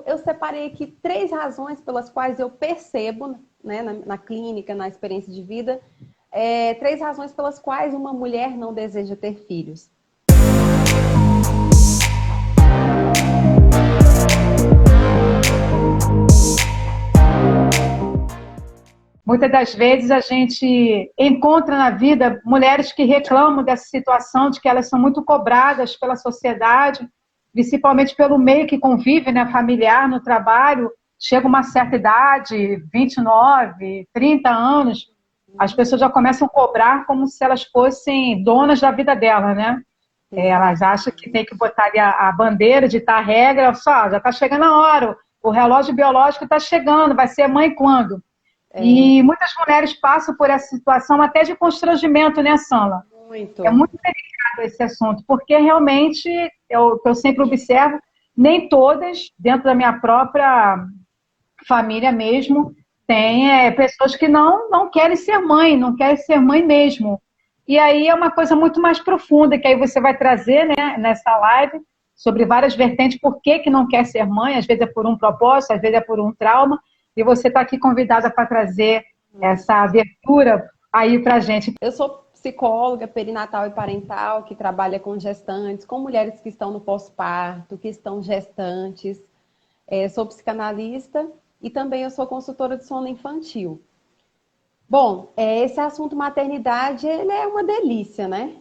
eu separei aqui 3 razões pelas quais eu percebo, né, na clínica, na experiência de vida, 3 razões pelas quais uma mulher não deseja ter filhos. Muitas das vezes a gente encontra na vida mulheres que reclamam dessa situação, de que elas são muito cobradas pela sociedade, principalmente pelo meio que convive, né, familiar, no trabalho. Chega uma certa idade, 29, 30 anos, as pessoas já começam a cobrar como se elas fossem donas da vida dela, né? Elas acham que tem que botar ali a bandeira, ditar a regra, só, já está chegando a hora, o relógio biológico está chegando, vai ser mãe quando? E muitas mulheres passam por essa situação até de constrangimento, né, Samla? Muito. É muito delicado esse assunto, porque realmente, eu sempre observo, nem todas, dentro da minha própria família mesmo, tem pessoas que não querem ser mãe, não querem ser mãe mesmo. E aí é uma coisa muito mais profunda, que aí você vai trazer, né, nessa live, sobre várias vertentes, por que não quer ser mãe, às vezes é por um propósito, às vezes é por um trauma, e você está aqui convidada para trazer essa abertura aí para a gente. Eu sou psicóloga perinatal e parental, que trabalha com gestantes, com mulheres que estão no pós-parto, que estão gestantes. Sou psicanalista e também eu sou consultora de sono infantil. Bom, esse assunto maternidade, ele é uma delícia, né?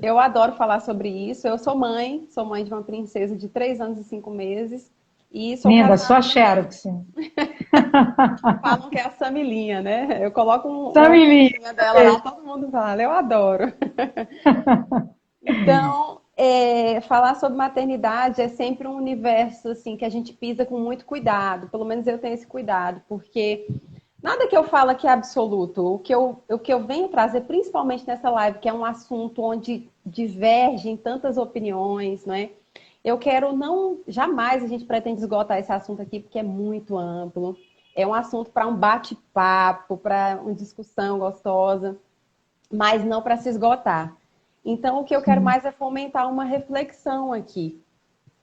Eu adoro falar sobre isso. Eu sou mãe de uma princesa de 3 anos e 5 meses. E sou Linda, casada. só a Xerox. Falam que é a Samilinha, né? Eu coloco uma Samilinha. fotinha dela lá, todo mundo fala, eu adoro. Então, falar sobre maternidade é sempre um universo assim que a gente pisa com muito cuidado. Pelo menos eu tenho esse cuidado, porque nada que eu falo aqui é absoluto. O que eu venho trazer, principalmente nessa live, que é um assunto onde divergem tantas opiniões, né? Eu quero jamais a gente pretende esgotar esse assunto aqui, porque é muito amplo. É um assunto para um bate-papo, para uma discussão gostosa, mas não para se esgotar. Então, o que eu quero mais é fomentar uma reflexão aqui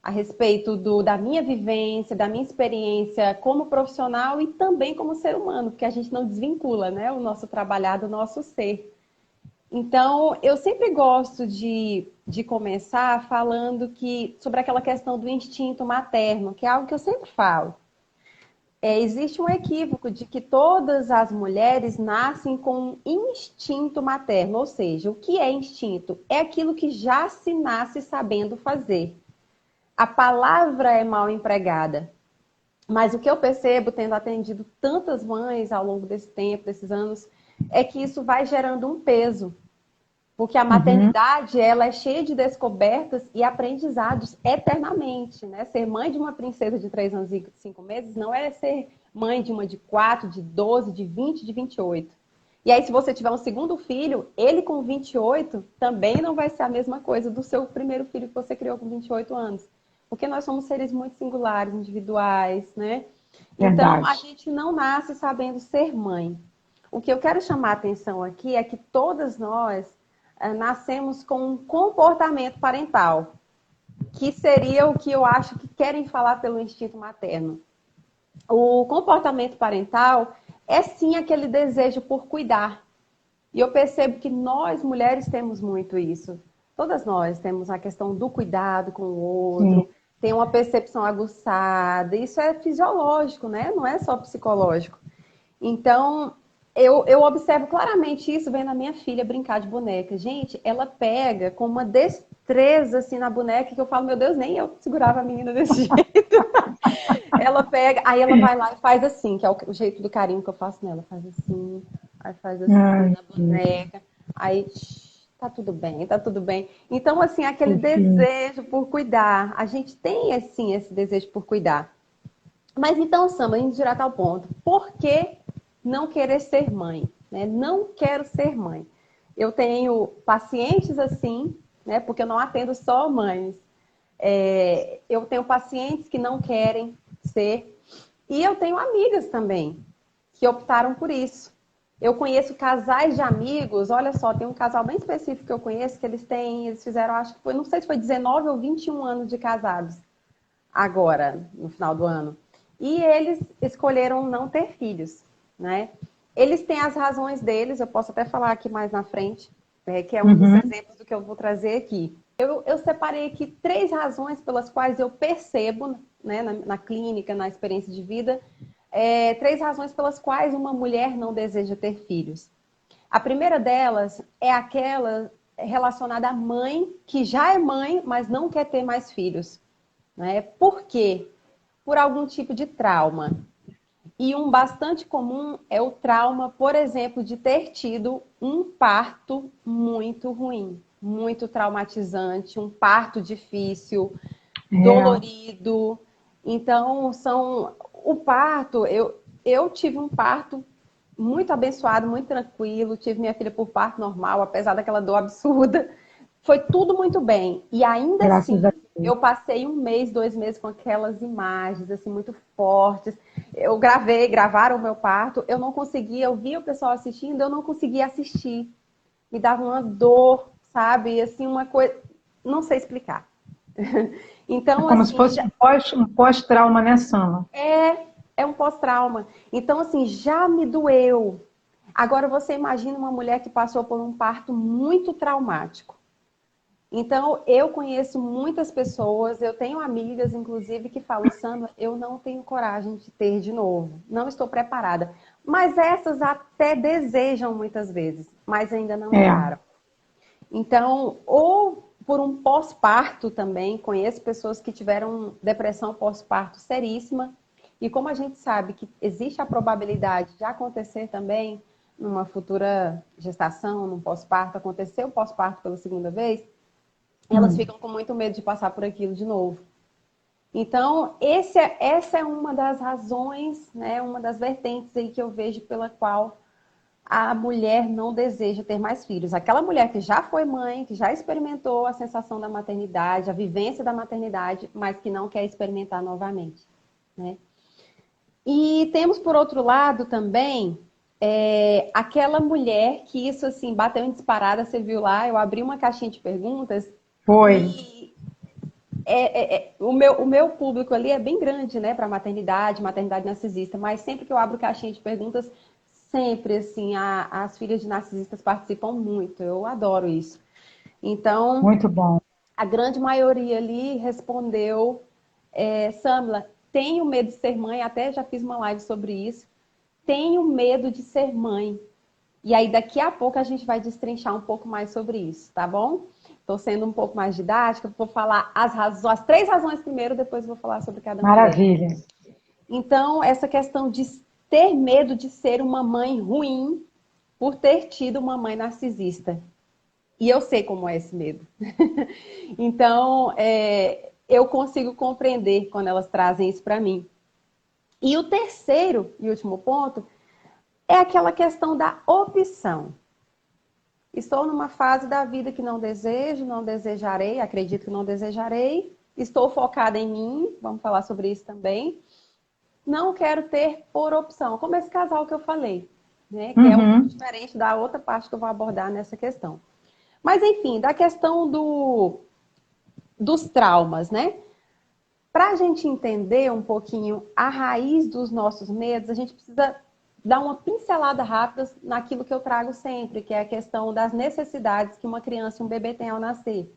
a respeito da minha vivência, da minha experiência como profissional e também como ser humano, porque a gente não desvincula, né, o nosso trabalhar do nosso ser. Então, eu sempre gosto de começar falando sobre aquela questão do instinto materno, que é algo que eu sempre falo. Existe um equívoco de que todas as mulheres nascem com um instinto materno, ou seja, o que é instinto? É aquilo que já se nasce sabendo fazer. A palavra é mal empregada, mas o que eu percebo, tendo atendido tantas mães ao longo desse tempo, desses anos, é que isso vai gerando um peso. Porque a maternidade, ela é cheia de descobertas e aprendizados eternamente, né? Ser mãe de uma princesa de 3 anos e 5 meses não é ser mãe de uma de 4, de 12, de 20, de 28. E aí, se você tiver um segundo filho, ele com 28 também não vai ser a mesma coisa do seu primeiro filho que você criou com 28 anos. Porque nós somos seres muito singulares, individuais, né? Então, a Verdade. gente não nasce sabendo ser mãe. O que eu quero chamar a atenção aqui é que todas nós nascemos com um comportamento parental, que seria o que eu acho que querem falar pelo instinto materno. O comportamento parental é sim aquele desejo por cuidar. E eu percebo que nós, mulheres, temos muito isso. Todas nós temos a questão do cuidado com o outro, Sim. tem uma percepção aguçada. Isso é fisiológico, né? Não é só psicológico. Então, eu observo claramente isso vendo a minha filha brincar de boneca. Gente, ela pega com uma destreza assim na boneca que eu falo, meu Deus, nem eu segurava a menina desse jeito. Ela pega, aí ela vai lá e faz assim, que é o jeito do carinho que eu faço nela. Faz assim, aí faz assim Ai, na boneca. Aí, tá tudo bem, tá tudo bem. Então, assim, aquele fofinho. desejo por cuidar. A gente tem, assim, esse desejo por cuidar. Mas então, Samba, indo direto ao ponto. Por que não querer ser mãe? Né? Não quero ser mãe. Eu tenho pacientes assim, né? Porque eu não atendo só mães. Eu tenho pacientes que não querem ser. E eu tenho amigas também que optaram por isso. Eu conheço casais de amigos, olha só, tem um casal bem específico que eu conheço, que eles fizeram, acho que foi, não sei se foi 19 ou 21 anos de casados. agora, no final do ano. E eles escolheram não ter filhos, né? Eles têm as razões deles, eu posso até falar aqui mais na frente, que é um dos exemplos do que eu vou trazer aqui. Eu separei aqui 3 razões pelas quais eu percebo, né, na clínica, na experiência de vida, 3 razões pelas quais uma mulher não deseja ter filhos. A primeira delas é aquela relacionada à mãe, que já é mãe, mas não quer ter mais filhos, né? Por quê? Por algum tipo de trauma. E um bastante comum é o trauma, por exemplo, de ter tido um parto muito ruim, muito traumatizante, um parto difícil, dolorido. Então, o parto, eu tive um parto muito abençoado, muito tranquilo, tive minha filha por parto normal, apesar daquela dor absurda. Foi tudo muito bem. E ainda Graças a assim, Deus. eu passei 1 mês, 2 meses com aquelas imagens, assim, muito fortes. Eu gravaram o meu parto, eu não conseguia, eu via o pessoal assistindo, eu não conseguia assistir. Me dava uma dor, sabe? Assim, uma coisa, não sei explicar. É Então, como se assim, fosse um pós-trauma, né, Sama? é um pós-trauma. Então, assim, já me doeu. Agora, você imagina uma mulher que passou por um parto muito traumático. Então, eu conheço muitas pessoas, eu tenho amigas, inclusive, que falam, Sandra, eu não tenho coragem de ter de novo, não estou preparada. Mas essas até desejam muitas vezes, mas ainda não É. encaram. Então, ou por um pós-parto também, conheço pessoas que tiveram depressão pós-parto seríssima, e como a gente sabe que existe a probabilidade de acontecer também numa futura gestação, num pós-parto, acontecer o pós-parto pela segunda vez, elas ficam com muito medo de passar por aquilo de novo. Então, essa é uma das razões, né, uma das vertentes aí que eu vejo pela qual a mulher não deseja ter mais filhos. Aquela mulher que já foi mãe, que já experimentou a sensação da maternidade, a vivência da maternidade, mas que não quer experimentar novamente, né? E temos, por outro lado, também aquela mulher que isso, assim, bateu em disparada, você viu lá, eu abri uma caixinha de perguntas Foi. e o meu público ali é bem grande, né, para maternidade narcisista, mas sempre que eu abro caixinha de perguntas, sempre, assim, as filhas de narcisistas participam muito, eu adoro isso. Então, Muito bom. a grande maioria ali respondeu, Samla, tenho medo de ser mãe, até já fiz uma live sobre isso, tenho medo de ser mãe. E aí, daqui a pouco, a gente vai destrinchar um pouco mais sobre isso, tá bom? Estou sendo um pouco mais didática, vou falar as 3 razões primeiro, depois vou falar sobre cada uma delas. Maravilha. Então, essa questão de ter medo de ser uma mãe ruim por ter tido uma mãe narcisista. E eu sei como é esse medo. Então, eu consigo compreender quando elas trazem isso para mim. E o terceiro e último ponto é aquela questão da opção. Estou numa fase da vida que não desejo, não desejarei, acredito que não desejarei. Estou focada em mim, vamos falar sobre isso também. Não quero ter por opção, como esse casal que eu falei, né? Que é um pouco diferente da outra parte que eu vou abordar nessa questão. Mas, enfim, da questão dos traumas, né? Para a gente entender um pouquinho a raiz dos nossos medos, a gente precisa dar uma pincelada rápida naquilo que eu trago sempre, que é a questão das necessidades que uma criança e um bebê têm ao nascer.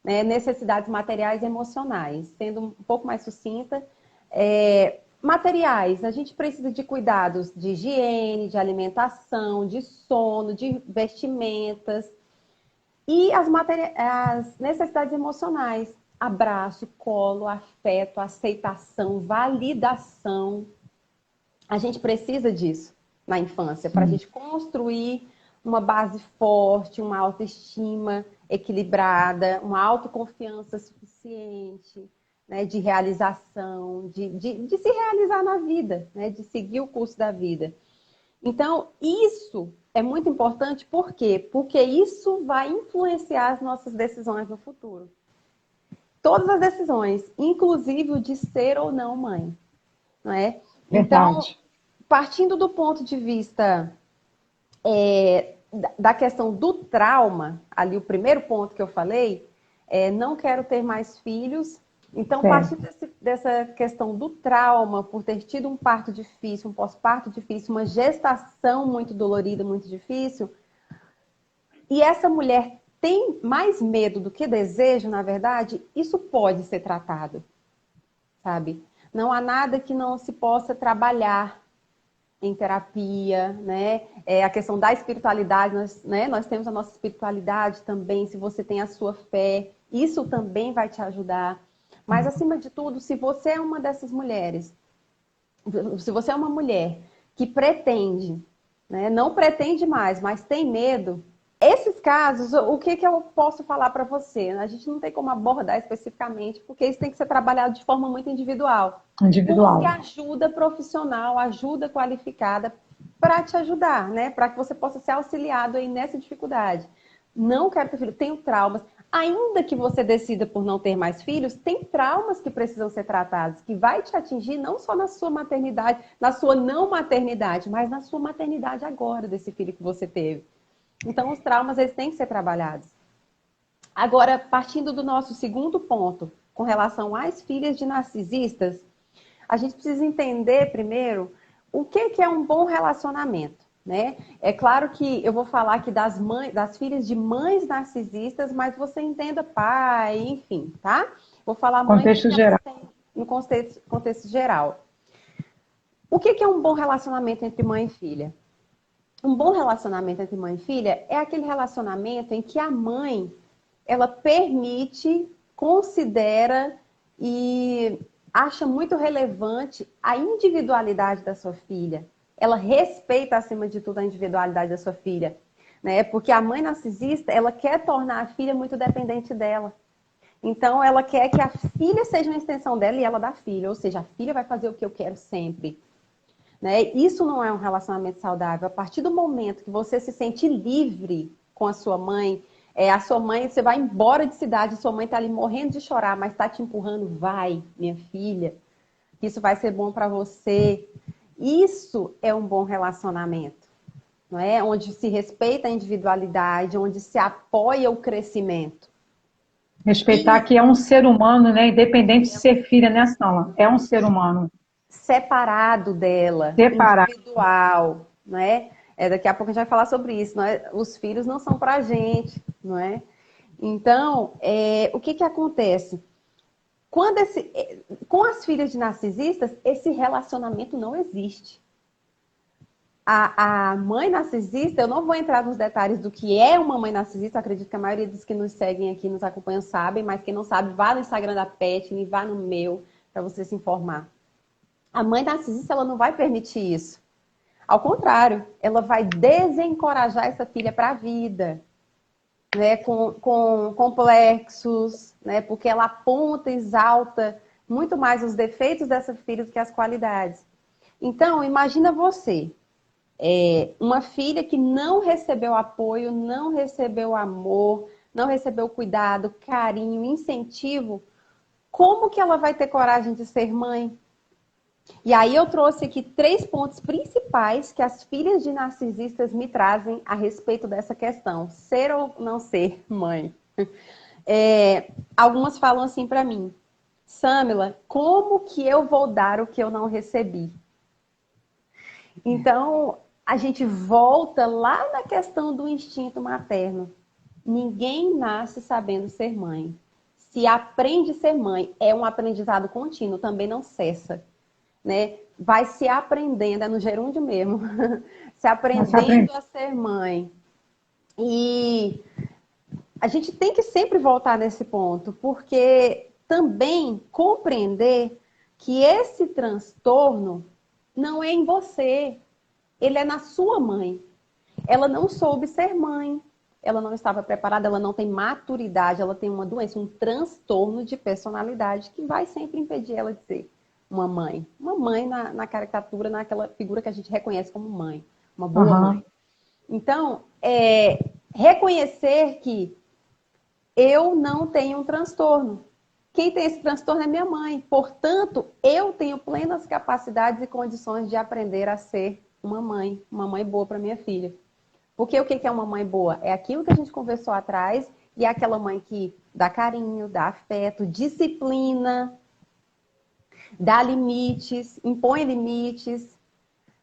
Né? Necessidades materiais e emocionais. Sendo um pouco mais sucinta, materiais, a gente precisa de cuidados de higiene, de alimentação, de sono, de vestimentas. E as necessidades emocionais, abraço, colo, afeto, aceitação, validação. A gente precisa disso na infância, para a gente construir uma base forte, uma autoestima equilibrada, uma autoconfiança suficiente, né, de realização, de se realizar na vida, né, de seguir o curso da vida. Então, isso é muito importante, por quê? Porque isso vai influenciar as nossas decisões no futuro. Todas as decisões, inclusive o de ser ou não mãe, não é? Então, Verdade. partindo do ponto de vista da questão do trauma, ali o primeiro ponto que eu falei, não quero ter mais filhos, Então, Certo. partindo dessa questão do trauma, por ter tido um parto difícil, um pós-parto difícil, uma gestação muito dolorida, muito difícil, e essa mulher tem mais medo do que desejo, na verdade, isso pode ser tratado, sabe? Não há nada que não se possa trabalhar em terapia, né? A questão da espiritualidade, nós temos a nossa espiritualidade também, se você tem a sua fé, isso também vai te ajudar. Mas, acima de tudo, se você é uma dessas mulheres, se você é uma mulher que pretende, né, não pretende mais, mas tem medo, esses casos, o que eu posso falar para você? A gente não tem como abordar especificamente, porque isso tem que ser trabalhado de forma muito individual. Busque Individual. ajuda profissional, ajuda qualificada para te ajudar, né? Para que você possa ser auxiliado aí nessa dificuldade. Não quero ter filho, tenho traumas. Ainda que você decida por não ter mais filhos, tem traumas que precisam ser tratados, que vai te atingir não só na sua maternidade, na sua não maternidade, mas na sua maternidade agora, desse filho que você teve. Então, os traumas, eles têm que ser trabalhados. Agora, partindo do nosso segundo ponto, com relação às filhas de narcisistas, a gente precisa entender primeiro o que é um bom relacionamento, né? É claro que eu vou falar aqui das filhas de mães narcisistas, mas você entenda pai, enfim, tá? Vou falar mãe Contexto porque elas geral. têm no contexto geral. O que é um bom relacionamento entre mãe e filha? Um bom relacionamento entre mãe e filha é aquele relacionamento em que a mãe, ela permite, considera e acha muito relevante a individualidade da sua filha. Ela respeita, acima de tudo, a individualidade da sua filha, né? Porque a mãe narcisista, ela quer tornar a filha muito dependente dela. Então, ela quer que a filha seja uma extensão dela e ela da filha. Ou seja, a filha vai fazer o que eu quero sempre. Né? Isso não é um relacionamento saudável. A partir do momento que você se sente livre com a sua mãe, você vai embora de cidade, sua mãe está ali morrendo de chorar, mas está te empurrando, vai, minha filha, isso vai ser bom para você. Isso é um bom relacionamento, não é? Onde se respeita a individualidade, onde se apoia o crescimento. Respeitar E que é um ser humano, né? Independente de ser filha, né, Sala? É um ser humano. separado dela, Separar. individual, não é? Daqui a pouco a gente vai falar sobre isso, não é? Os filhos não são pra gente, não é? Então, o que acontece? Com as filhas de narcisistas, esse relacionamento não existe. A mãe narcisista, eu não vou entrar nos detalhes do que é uma mãe narcisista, acredito que a maioria dos que nos seguem aqui, nos acompanham, sabem, mas quem não sabe, vá no Instagram da Pet, vá no meu, para você se informar. A mãe narcisista, ela não vai permitir isso. Ao contrário, ela vai desencorajar essa filha para a vida, né? Com complexos, né? Porque ela aponta, exalta muito mais os defeitos dessa filha do que as qualidades. Então, imagina você, uma filha que não recebeu apoio, não recebeu amor, não recebeu cuidado, carinho, incentivo. Como que ela vai ter coragem de ser mãe? E aí eu trouxe aqui 3 pontos principais que as filhas de narcisistas me trazem a respeito dessa questão. Ser ou não ser mãe. Algumas falam assim para mim: Samila, como que eu vou dar o que eu não recebi? Então, a gente volta lá na questão do instinto materno. Ninguém nasce sabendo ser mãe. Se aprende a ser mãe, é um aprendizado contínuo, também não cessa. Né? Vai se aprendendo, é no gerúndio mesmo, se Nossa, aprendendo aprende. a ser mãe. E a gente tem que sempre voltar nesse ponto, porque também compreender que esse transtorno não é em você, ele é na sua mãe. Ela não soube ser mãe, ela não estava preparada, ela não tem maturidade, ela tem uma doença, um transtorno de personalidade que vai sempre impedir ela de ser uma mãe. Uma mãe na caricatura, naquela figura que a gente reconhece como mãe, uma boa Uhum. mãe. Então, reconhecer que eu não tenho um transtorno. Quem tem esse transtorno é minha mãe. Portanto, eu tenho plenas capacidades e condições de aprender a ser uma mãe boa para minha filha. Porque o que é uma mãe boa? É aquilo que a gente conversou atrás E é aquela mãe que dá carinho, dá afeto, disciplina, dá limites, impõe limites,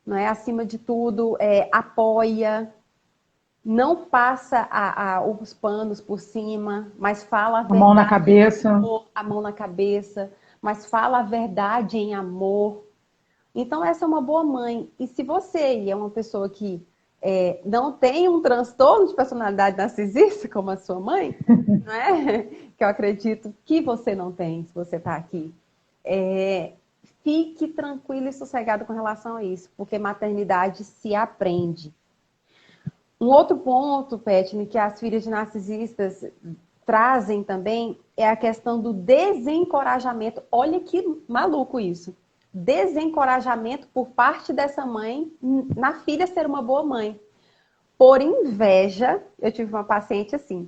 não é? Acima de tudo, apoia, não passa os panos por cima, mas fala a A mão na verdade em cabeça. amor, a mão na cabeça, mas fala a verdade em amor. Então, essa é uma boa mãe. E se você é uma pessoa que não tem um transtorno de personalidade narcisista, como a sua mãe, não é? Que eu acredito que você não tem, se você está aqui. Fique tranquilo e sossegado com relação a isso, porque maternidade se aprende. Um outro ponto, Petne, que as filhas de narcisistas trazem também é a questão do desencorajamento. Olha que maluco isso. Desencorajamento por parte dessa mãe na filha ser uma boa mãe. Por inveja, eu tive uma paciente assim.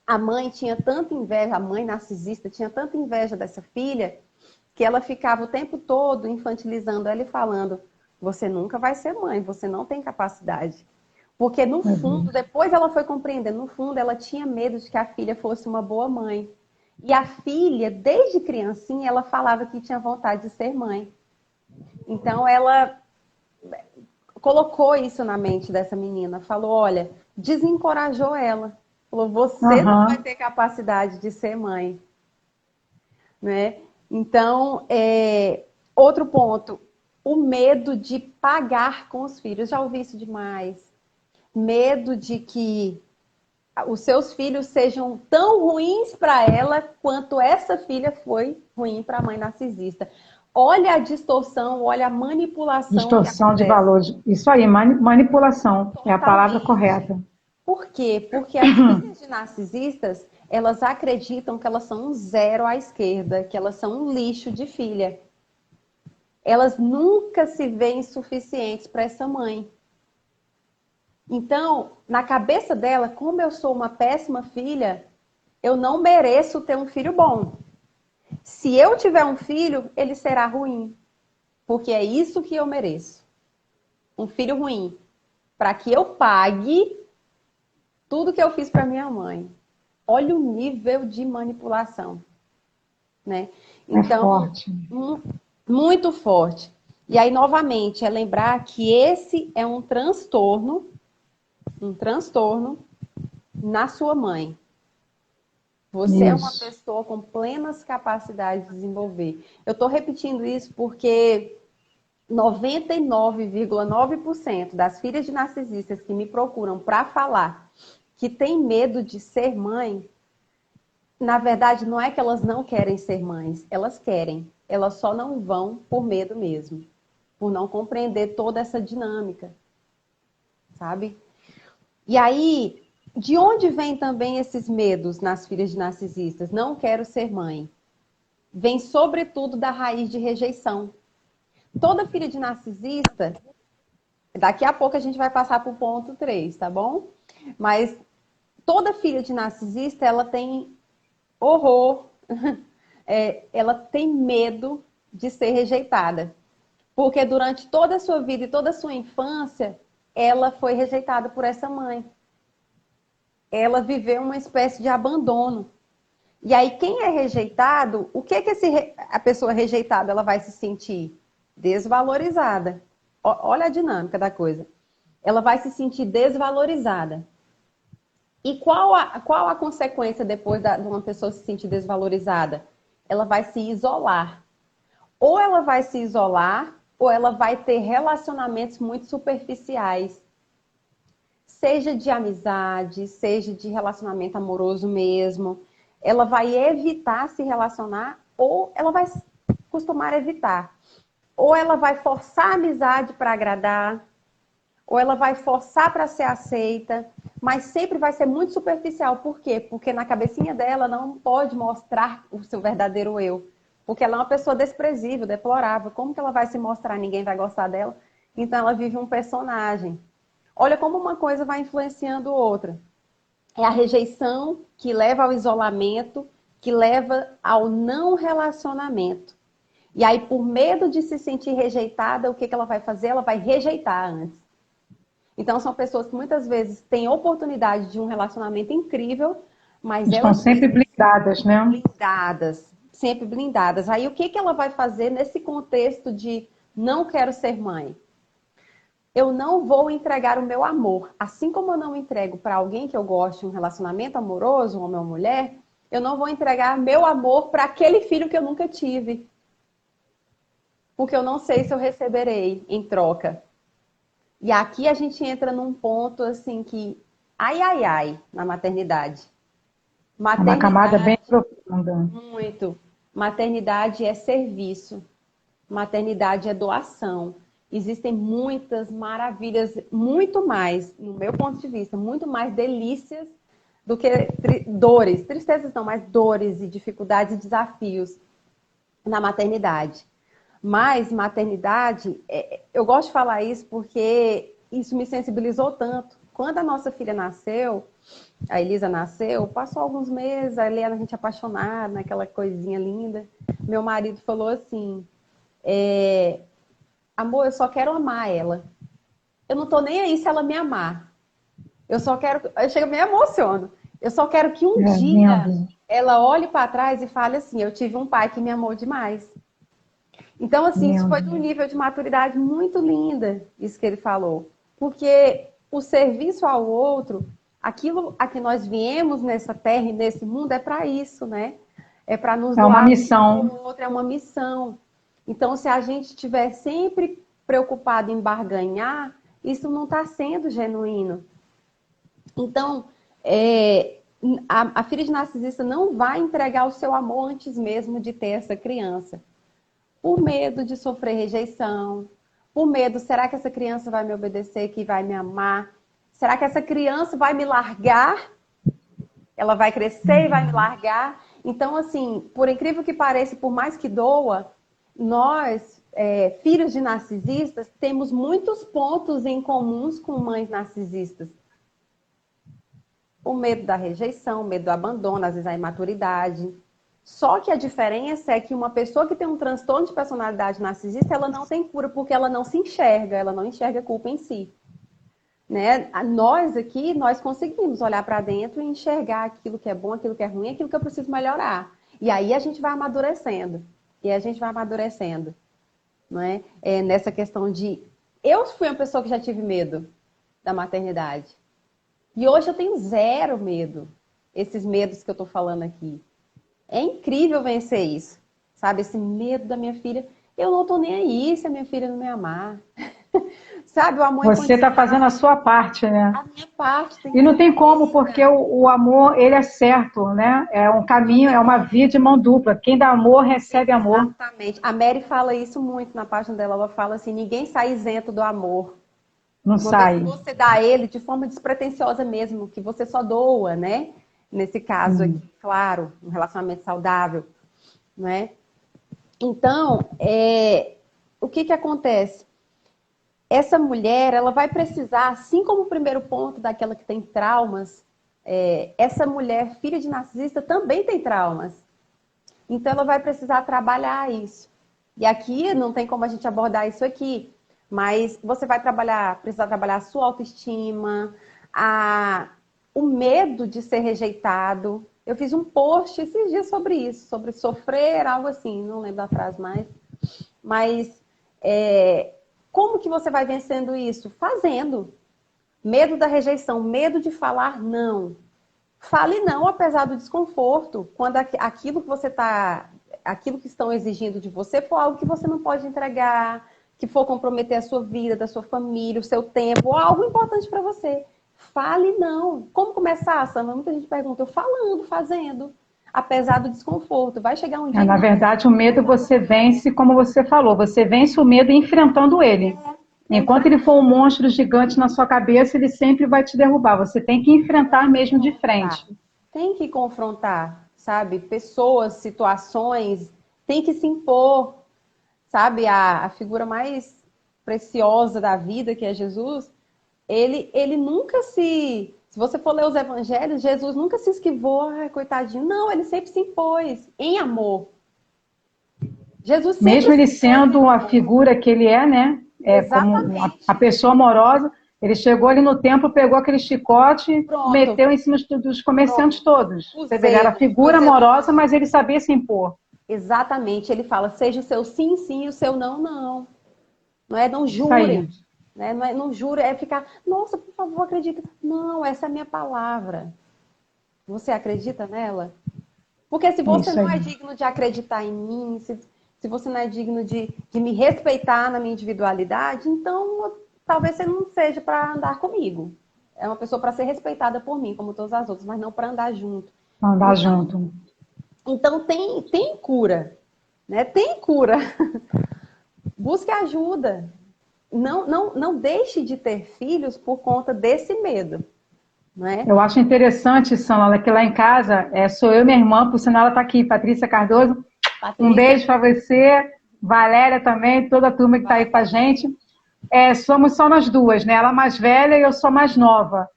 A mãe tinha tanta inveja, a mãe narcisista tinha tanta inveja dessa filha, que ela ficava o tempo todo infantilizando ela e falando: você nunca vai ser mãe, você não tem capacidade. Porque no fundo, depois ela foi compreendendo, no fundo ela tinha medo de que a filha fosse uma boa mãe. E a filha, desde criancinha, ela falava que tinha vontade de ser mãe. Então ela colocou isso na mente dessa menina, falou, olha, desencorajou ela. Falou, você não vai ter capacidade de ser mãe. Né? Então, outro ponto, o medo de pagar com os filhos. Já ouvi isso demais. Medo de que os seus filhos sejam tão ruins para ela quanto essa filha foi ruim para a mãe narcisista. Olha a distorção, olha a manipulação que Distorção de acontece. valores. Isso aí, manipulação é a palavra Totalmente. correta. Por quê? Porque as filhas de narcisistas, elas acreditam que elas são um zero à esquerda, que elas são um lixo de filha. Elas nunca se veem suficientes para essa mãe. Então, na cabeça dela, como eu sou uma péssima filha, eu não mereço ter um filho bom. Se eu tiver um filho, ele será ruim. Porque é isso que eu mereço. Um filho ruim. Para que eu pague tudo que eu fiz para minha mãe. Olha o nível de manipulação. Né? É Então, forte. muito forte. E aí, novamente, é lembrar que esse é um transtorno na sua mãe. Você é uma pessoa com plenas capacidades de desenvolver. Eu estou repetindo isso porque 99,9% das filhas de narcisistas que me procuram para falar que tem medo de ser mãe, na verdade, não é que elas não querem ser mães, elas querem. Elas só não vão por medo mesmo, por não compreender toda essa dinâmica, sabe? E aí, de onde vem também esses medos nas filhas de narcisistas? Não quero ser mãe. Vem sobretudo da raiz de rejeição. Toda filha de narcisista, daqui a pouco a gente vai passar para o ponto 3, tá bom? Mas toda filha de narcisista, ela tem horror, ela tem medo de ser rejeitada. Porque durante toda a sua vida e toda a sua infância, ela foi rejeitada por essa mãe. Ela viveu uma espécie de abandono. E aí, quem é rejeitado, o que a pessoa rejeitada ela vai se sentir? Desvalorizada. Olha a dinâmica da coisa. Ela vai se sentir desvalorizada. E qual a consequência depois de uma pessoa se sentir desvalorizada? Ela vai se isolar. Ou ela vai se isolar, ou ela vai ter relacionamentos muito superficiais. Seja de amizade, seja de relacionamento amoroso mesmo. Ela vai evitar se relacionar, ou ela vai costumar evitar. Ou ela vai forçar a amizade para agradar, ou ela vai forçar para ser aceita, mas sempre vai ser muito superficial. Por quê? Porque na cabecinha dela não pode mostrar o seu verdadeiro eu. Porque ela é uma pessoa desprezível, deplorável. Como que ela vai se mostrar? Ninguém vai gostar dela. Então ela vive um personagem. Olha como uma coisa vai influenciando outra. É a rejeição que leva ao isolamento, que leva ao não relacionamento. E aí, por medo de se sentir rejeitada, o que ela vai fazer? Ela vai rejeitar antes. Então, são pessoas que muitas vezes têm oportunidade de um relacionamento incrível, Mas Estão sempre blindadas, né? blindadas, sempre blindadas. Aí o que que ela vai fazer nesse contexto de não quero ser mãe? Eu não vou entregar o meu amor. Assim como eu não entrego para alguém que eu gosto, um relacionamento amoroso, um homem ou mulher, eu não vou entregar meu amor para aquele filho que eu nunca tive. Porque eu não sei se eu receberei em troca. E aqui a gente entra num ponto assim que, ai, ai, ai, na maternidade. É uma camada bem Maternidade, profunda. muito. Maternidade é serviço. Maternidade é doação. Existem muitas maravilhas, muito mais, no meu ponto de vista, muito mais delícias do que dores. Tristezas não, mas dores e dificuldades e desafios na maternidade. Mas maternidade, eu gosto de falar isso porque isso me sensibilizou tanto. Quando a nossa filha nasceu, a Elisa nasceu, passou alguns meses, a Helena, a gente apaixonada, naquela coisinha linda. Meu marido falou assim, amor, eu só quero amar ela. Eu não tô nem aí se ela me amar. Eu só quero, eu chego me emociono. Eu só quero que um dia Lindo. ela olhe para trás e fale assim, eu tive um pai que me amou demais. Então, assim, isso foi de um Lindo. nível de maturidade muito linda, isso que ele falou. Porque o serviço ao outro, aquilo a que nós viemos nessa terra e nesse mundo é para isso, né? É para nos É uma doar missão. o outro, é uma missão. Então, se a gente estiver sempre preocupado em barganhar, isso não está sendo genuíno. Então, a filha de narcisista não vai entregar o seu amor antes mesmo de ter essa criança. Por medo de sofrer rejeição, por medo, será que essa criança vai me obedecer, que vai me amar? Será que essa criança vai me largar? Ela vai crescer e vai me largar? Então, assim, por incrível que pareça, por mais que doa, nós, filhos de narcisistas, temos muitos pontos em comuns com mães narcisistas. O medo da rejeição, o medo do abandono, às vezes a imaturidade. Só que a diferença é que uma pessoa que tem um transtorno de personalidade narcisista, ela não tem cura porque ela não se enxerga, ela não enxerga culpa em si. Né? Nós aqui, nós conseguimos olhar para dentro e enxergar aquilo que é bom, aquilo que é ruim, aquilo que eu preciso melhorar. E aí a gente vai amadurecendo. E a gente vai amadurecendo. Não é? Nessa questão de... Eu fui uma pessoa que já tive medo da maternidade. E hoje eu tenho zero medo. Esses medos que eu estou falando aqui. É incrível vencer isso, sabe? Esse medo da minha filha. Eu não tô nem aí se a minha filha não me amar. Sabe? O amor Você está incondicional. fazendo a sua parte, né? A minha parte tem E que não ser tem como, feita. porque o amor, ele é certo, né? É um caminho, é uma via de mão dupla. Quem dá amor, recebe amor. Exatamente. A Mary fala isso muito na página dela. Ela fala assim, ninguém sai isento do amor. Não Uma vez que sai. você dá a ele de forma despretensiosa mesmo, que você só doa, né? Nesse caso aqui, claro, um relacionamento saudável, né? Então, o que que acontece? Essa mulher, ela vai precisar, assim como o primeiro ponto daquela que tem traumas, essa mulher, filha de narcisista, também tem traumas. Então, ela vai precisar trabalhar isso. E aqui, não tem como a gente abordar isso aqui, mas você vai precisar trabalhar a sua autoestima, o medo de ser rejeitado. Eu fiz um post esses dias sobre isso, sobre sofrer, algo assim, não lembro a frase mais. Mas como que você vai vencendo isso? Fazendo. Medo da rejeição, medo de falar não. Fale não, apesar do desconforto. Quando aquilo que você aquilo que estão exigindo de você for algo que você não pode entregar, que for comprometer a sua vida, da sua família, o seu tempo, ou algo importante para você. Fale não. Como começar, Sandra? Muita gente pergunta, eu falando, fazendo. Apesar do desconforto. Vai chegar um dia que Na não vai verdade, o medo você vence, como você falou, você vence o medo enfrentando ele. Enquanto ele for um monstro gigante na sua cabeça, ele sempre vai te derrubar. Você tem que enfrentar mesmo de frente. Tem que confrontar, sabe? Pessoas, situações, tem que se impor, sabe? A figura mais preciosa da vida, que é Jesus, ele nunca se você for ler os evangelhos, Jesus nunca se esquivou, ai, coitadinho. Não, ele sempre se impôs em amor. Jesus sempre Mesmo ele se impôs em sendo a amor. figura que ele é, né? Como Exatamente. a pessoa amorosa, Ele chegou ali no templo, pegou aquele chicote, Pronto. meteu em cima dos comerciantes todos. Você vê, ele era figura amorosa, mas ele sabia se impor. Exatamente. Ele fala, seja o seu sim, sim e o seu não, não. Não é não Isso aí. jurem. Né? Não, não jura, é ficar, nossa, por favor, acredita. Não, essa é a minha palavra. Você acredita nela? Porque se você não é digno de acreditar em mim, se você não é digno de me respeitar na minha individualidade, então talvez você não seja para andar comigo. É uma pessoa para ser respeitada por mim, como todas as outras, mas não para andar junto. Andar junto. Então tem cura, né? Tem cura. Busque ajuda. Não deixe de ter filhos por conta desse medo. Né? Eu acho interessante, Sâmela, que lá em casa sou eu e minha irmã, por sinal ela está aqui, Patrícia Cardoso. Patrícia. Um beijo para você, Valéria também, toda a turma que está aí com a gente. Somos só nós duas, né? Ela mais velha e eu sou mais nova.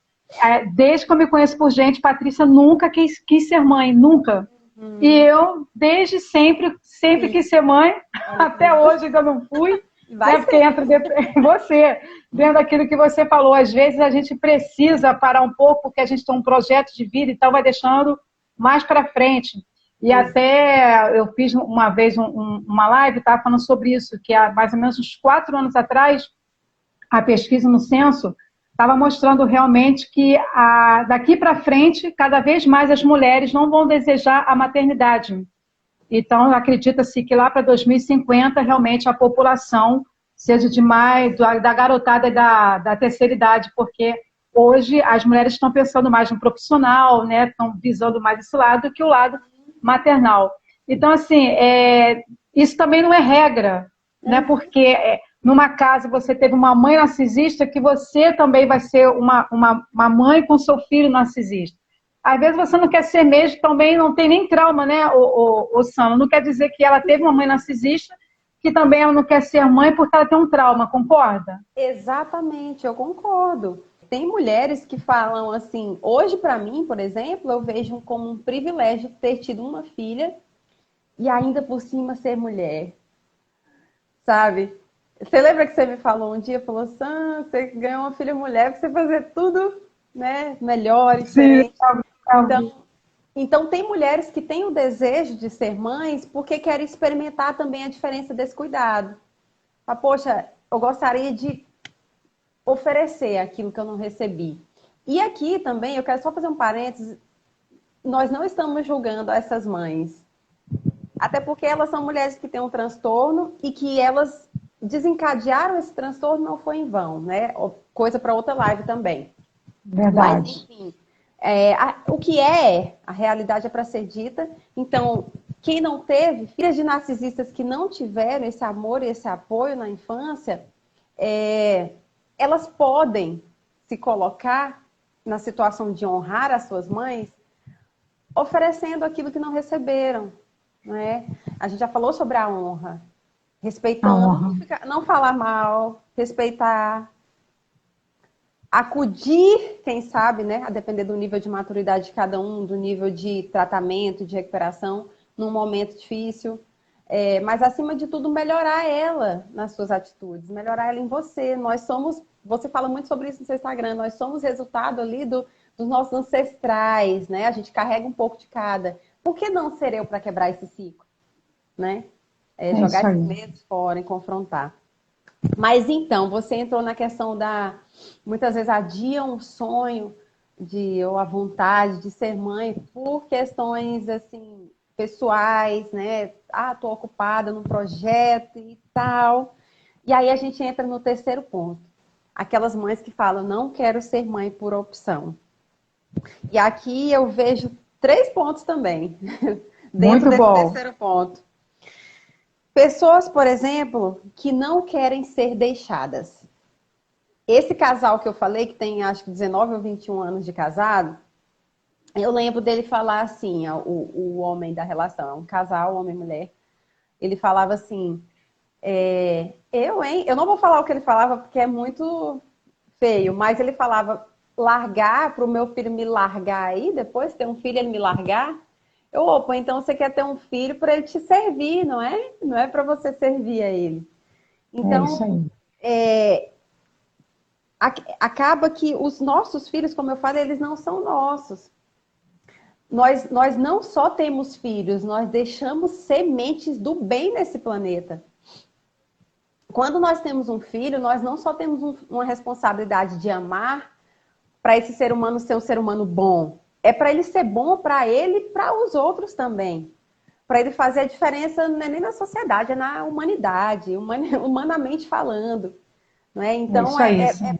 Desde que eu me conheço por gente, Patrícia nunca quis ser mãe, nunca. E eu, desde sempre quis ser mãe, até hoje ainda não fui. Porque entra dentro daquilo que você falou. Às vezes a gente precisa parar um pouco, porque a gente tem um projeto de vida, então vai deixando mais para frente. E até eu fiz uma vez uma live, estava falando sobre isso, que há mais ou menos uns 4 anos atrás, a pesquisa no censo estava mostrando realmente que daqui para frente, cada vez mais as mulheres não vão desejar a maternidade. Então, acredita-se que lá para 2050, realmente, a população seja da garotada da terceira idade, porque hoje as mulheres estão pensando mais no profissional, né? Estão visando mais esse lado que o lado maternal. Então, assim, isso também não é regra, né? Porque numa casa você teve uma mãe narcisista, que você também vai ser uma mãe com seu filho narcisista. Às vezes você não quer ser mesmo, também não tem nem trauma, né, o Sam? Não quer dizer que ela teve uma mãe narcisista, que também ela não quer ser mãe porque ela tem um trauma, concorda? Exatamente, eu concordo. Tem mulheres que falam assim, hoje para mim, por exemplo, eu vejo como um privilégio ter tido uma filha e ainda por cima ser mulher, sabe? Você lembra que você me falou um dia, falou, Sam, você ganhou uma filha mulher para você fazer tudo, né, melhor e diferente. Então, tem mulheres que têm o desejo de ser mães porque querem experimentar também a diferença desse cuidado. Poxa, eu gostaria de oferecer aquilo que eu não recebi. E aqui também, eu quero só fazer um parênteses, nós não estamos julgando essas mães. Até porque elas são mulheres que têm um transtorno e que elas desencadearam esse transtorno, não foi em vão, né? Coisa para outra live também. Verdade. Mas, enfim, o que a realidade é para ser dita. Então, quem não teve, filhas de narcisistas que não tiveram esse amor e esse apoio na infância, elas podem se colocar na situação de honrar as suas mães, oferecendo aquilo que não receberam. Né? A gente já falou sobre a honra. Respeitando, não falar mal, respeitar. Acudir, quem sabe, né, a depender do nível de maturidade de cada um, do nível de tratamento, de recuperação, num momento difícil. Mas, acima de tudo, melhorar ela nas suas atitudes, melhorar ela em você. Você fala muito sobre isso no seu Instagram, nós somos resultado ali dos nossos ancestrais, né? A gente carrega um pouco de cada. Por que não ser eu para quebrar esse ciclo? Né? Jogar esses medos fora e confrontar. Mas então, você entrou na questão muitas vezes adiam o sonho ou a vontade de ser mãe por questões assim pessoais, né? Tô ocupada num projeto e tal. E aí a gente entra no terceiro ponto. Aquelas mães que falam, não quero ser mãe por opção. E aqui eu vejo 3 pontos também, dentro desse terceiro ponto. Pessoas, por exemplo, que não querem ser deixadas. Esse casal que eu falei, que tem acho que 19 ou 21 anos de casado, eu lembro dele falar assim, o homem da relação, é um casal, homem e mulher, ele falava assim, eu não vou falar o que ele falava porque é muito feio, mas ele falava, largar para o meu filho me largar aí, depois ter um filho e ele me largar? Opa, então você quer ter um filho para ele te servir, não é? Não é para você servir a ele. Então, acaba que os nossos filhos, como eu falei, eles não são nossos. Nós não só temos filhos, nós deixamos sementes do bem nesse planeta. Quando nós temos um filho, nós não só temos uma responsabilidade de amar para esse ser humano ser um ser humano bom. É para ele ser bom para ele e para os outros também. Para ele fazer a diferença não é nem na sociedade, é na humanidade, humanamente falando. Não é? Então,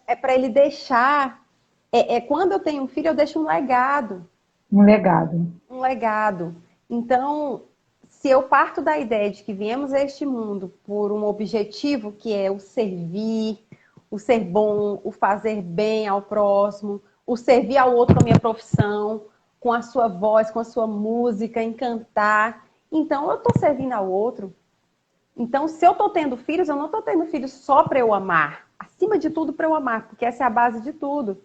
é para ele deixar... quando eu tenho um filho, eu deixo um legado. Um legado. Um legado. Então, se eu parto da ideia de que viemos a este mundo por um objetivo que é o servir, o ser bom, o fazer bem ao próximo, o servir ao outro com a minha profissão, com a sua voz, com a sua música, encantar, então eu estou servindo ao outro. Então, se eu estou tendo filhos, eu não estou tendo filhos só para eu amar. Acima de tudo, para eu amar, porque essa é a base de tudo.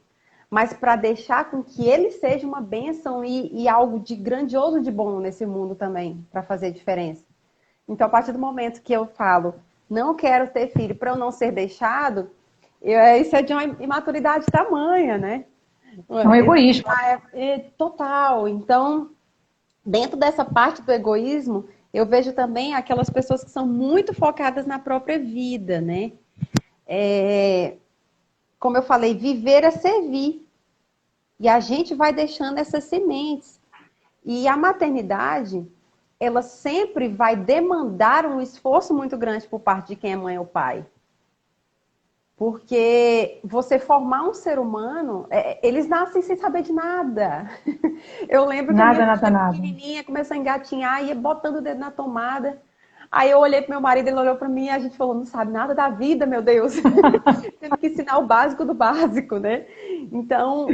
Mas para deixar com que ele seja uma bênção e algo de grandioso de bom nesse mundo também, para fazer diferença. Então, a partir do momento que eu falo, não quero ter filho para eu não ser deixado, isso é de uma imaturidade tamanha, né? É um egoísmo. Total. Então, dentro dessa parte do egoísmo, eu vejo também aquelas pessoas que são muito focadas na própria vida, né? Como eu falei, viver é servir. E a gente vai deixando essas sementes. E a maternidade, ela sempre vai demandar um esforço muito grande por parte de quem é mãe ou pai. Porque você formar um ser humano, eles nascem sem saber de nada. Eu lembro que a minha filha pequenininha começou a engatinhar e ia botando o dedo na tomada. Aí eu olhei pro meu marido, ele olhou para mim e a gente falou, não sabe nada da vida, meu Deus. Temos que ensinar o básico do básico, né? Então,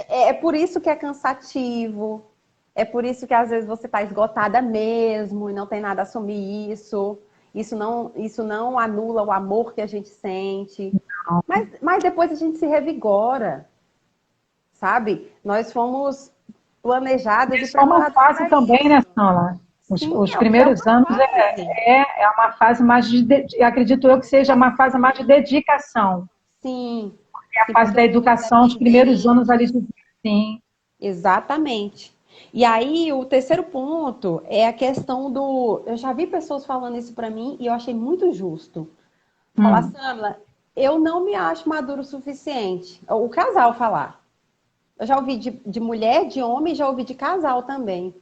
é por isso que é cansativo. É por isso que às vezes você está esgotada mesmo e não tem nada a assumir isso. Isso não anula o amor que a gente sente. Mas depois a gente se revigora, sabe? Nós fomos planejadas e preparadas. É uma fase também, né, Sala? Os primeiros anos é uma fase mais acredito eu que seja uma fase mais de dedicação. Sim. É a fase da educação, os primeiros anos ali de sim. Exatamente. E aí, o terceiro ponto é a questão do... Eu já vi pessoas falando isso pra mim e eu achei muito justo. Falar, Samla, eu não me acho maduro o suficiente. O casal falar. Eu já ouvi de mulher, de homem, já ouvi de casal também.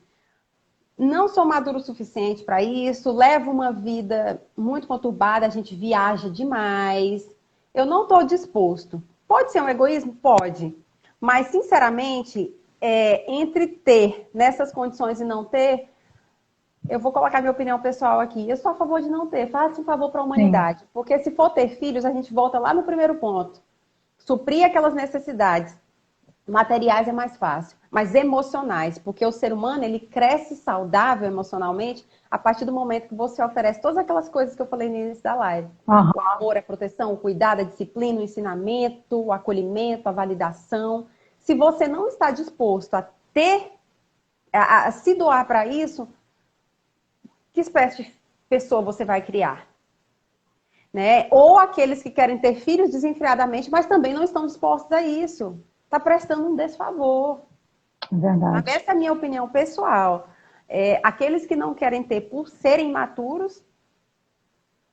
Não sou maduro o suficiente para isso, levo uma vida muito conturbada, a gente viaja demais. Eu não estou disposto. Pode ser um egoísmo? Pode. Mas, sinceramente, entre ter nessas condições e não ter, eu vou colocar minha opinião pessoal aqui. Eu sou a favor de não ter. Faça um favor para a humanidade. Sim. Porque se for ter filhos, a gente volta lá no primeiro ponto. Suprir aquelas necessidades. Materiais é mais fácil, mas emocionais, porque o ser humano, ele cresce saudável emocionalmente a partir do momento que você oferece todas aquelas coisas que eu falei no início da live. O amor, a proteção, o cuidado, a disciplina, o ensinamento, o acolhimento, a validação. Se você não está disposto a se doar para isso, que espécie de pessoa você vai criar? Né? Ou aqueles que querem ter filhos desenfreadamente, mas também não estão dispostos a isso. Está prestando um desfavor. Verdade. Essa é a minha opinião pessoal. Aqueles que não querem ter por serem imaturos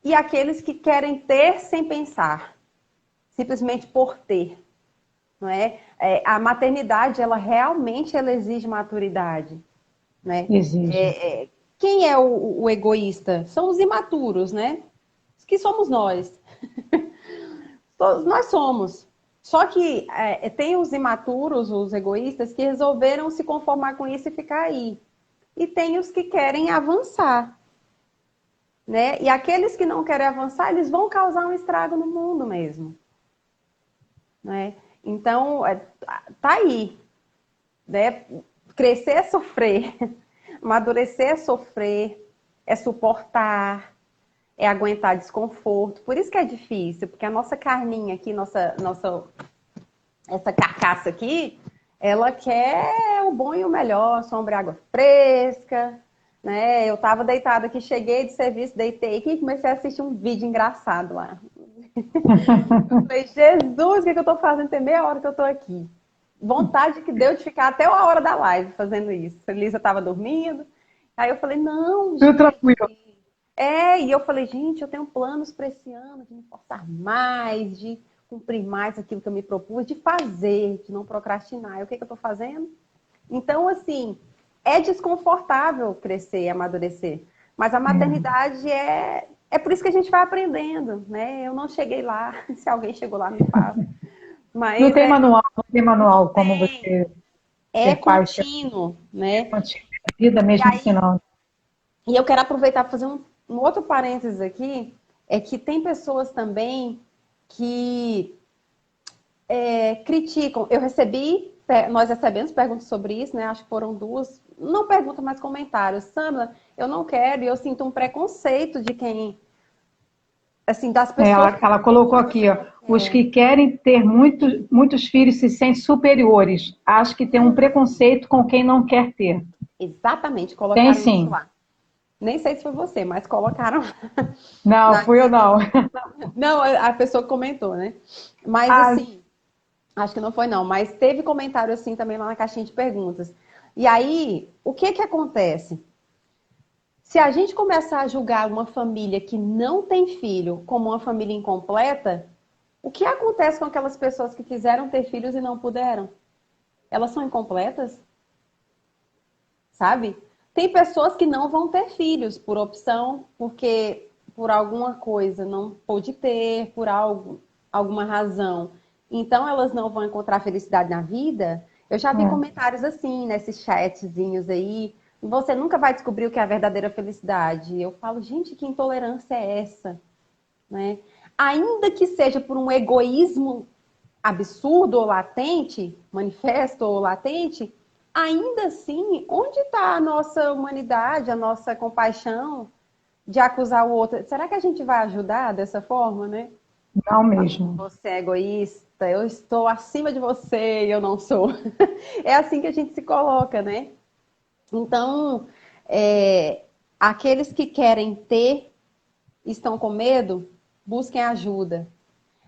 e aqueles que querem ter sem pensar. Simplesmente por ter. Não é? A maternidade, ela realmente exige maturidade. Né? Exige. Quem é o egoísta? São os imaturos, né? Que somos nós. Todos nós somos. Só que tem os imaturos, os egoístas, que resolveram se conformar com isso e ficar aí. E tem os que querem avançar. Né? E aqueles que não querem avançar, eles vão causar um estrago no mundo mesmo. Né? Então, tá aí. Né? Crescer é sofrer. Amadurecer é sofrer. É suportar. É aguentar desconforto. Por isso que é difícil, porque a nossa carninha aqui, essa carcaça aqui, ela quer o bom e o melhor, sombra e água fresca, né? Eu tava deitada aqui, cheguei de serviço, deitei aqui e comecei a assistir um vídeo engraçado lá. Eu falei, Jesus, o que, que eu tô fazendo? Tem meia hora que eu tô aqui. Vontade que deu de ficar até a hora da live fazendo isso. A Elisa tava dormindo. Aí eu falei, não, Tudo gente. tranquilo. E eu falei, gente, eu tenho planos para esse ano de me esforçar mais, de cumprir mais aquilo que eu me propus, de fazer, de não procrastinar. E o que, que eu tô fazendo? Então, assim, é desconfortável crescer e amadurecer. Mas a maternidade é por isso que a gente vai aprendendo, né? Eu não cheguei lá, se alguém chegou lá, me fala. Não Mas tem manual, não tem manual como tem, você é ser pai, contínuo, né? manter a vida E mesmo aí, ensinando. e eu quero aproveitar para fazer um outro parênteses aqui, é que tem pessoas também que criticam. Nós recebemos perguntas sobre isso, né? Acho que foram duas, não perguntas, mas comentários. Sandra, eu não quero, e eu sinto um preconceito de quem, assim, das pessoas que Ela colocou aqui, ó, os que querem ter muitos filhos se sentem superiores. Acho que tem um preconceito com quem não quer ter. exatamente Tem colocaram isso sim. lá. Nem sei se foi você, mas colocaram Não, na fui eu minha. não. Não, a pessoa que comentou, né? Mas Ah, assim, acho que não foi não, mas teve comentário assim também lá na caixinha de perguntas. E aí, o que que acontece? Se a gente começar a julgar uma família que não tem filho como uma família incompleta, o que acontece com aquelas pessoas que quiseram ter filhos e não puderam? Elas são incompletas, sabe? Tem pessoas que não vão ter filhos por opção, porque por alguma coisa não pôde ter, por alguma razão. Então elas não vão encontrar felicidade na vida. Eu já vi é. comentários assim, nesses chatzinhos aí. Você nunca vai descobrir o que é a verdadeira felicidade. Eu falo, gente, que intolerância é essa? Né? Ainda que seja por um egoísmo absurdo ou latente, manifesto ou latente, ainda assim, onde está a nossa humanidade, a nossa compaixão de acusar o outro? Será que a gente vai ajudar dessa forma, né? Não mesmo. Você é egoísta, eu estou acima de você e eu não sou. É assim que a gente se coloca, né? Então, é, aqueles que querem ter, estão com medo, busquem ajuda.